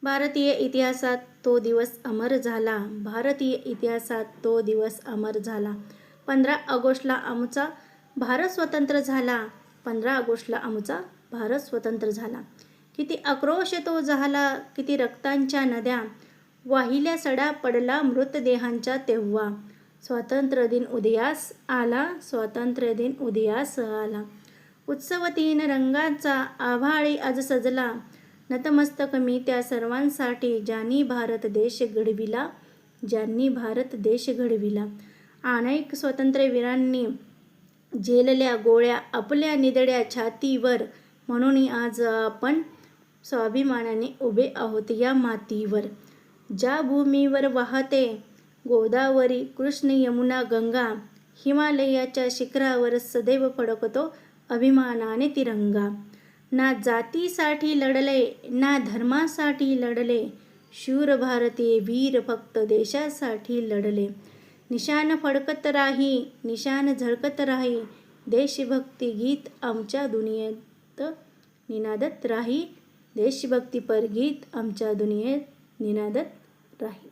भारतीय इतिहासात तो दिवस अमर झाला. भारतीय इतिहासात तो दिवस अमर झाला. 15 ऑगस्टला आमचा भारत स्वतंत्र झाला. 15 ऑगस्टला आमचा भारत स्वतंत्र झाला. किती आक्रोश तो झाला, किती रक्तांच्या नद्या वाहिल्या, सडा पडला मृतदेहांच्या तेव्हा. स्वातंत्र्य दिन उदयास आला. स्वातंत्र्य दिन उदयास आला. उत्सव 3 रंगांचा आभाळी आज सजला. नतमस्तक मी त्या सर्वांसाठी ज्यांनी भारत देश घडविला. ज्यांनी भारत देश घडविला. अनेक स्वातंत्र्यवीरांनी झेलल्या गोळ्या आपल्या निधड्या छातीवर. म्हणून आज आपण स्वाभिमानाने उभे आहोत या मातीवर. ज्या भूमीवर वाहते गोदावरी, कृष्ण, यमुना, गंगा. हिमालयाच्या शिखरावर सदैव फडकतो अभिमानाने तिरंगा. ना जातीसाठी लढले, ना धर्मासाठी लढले. शूर भारतीय वीर फक्त देशासाठी लढले. निशाण फडकत राही, निशाण झळकत राही. देशभक्ती गीत आमच्या दुनियेत निनादत राही. देशभक्तीपर गीत आमच्या दुनियेत निनादत राही.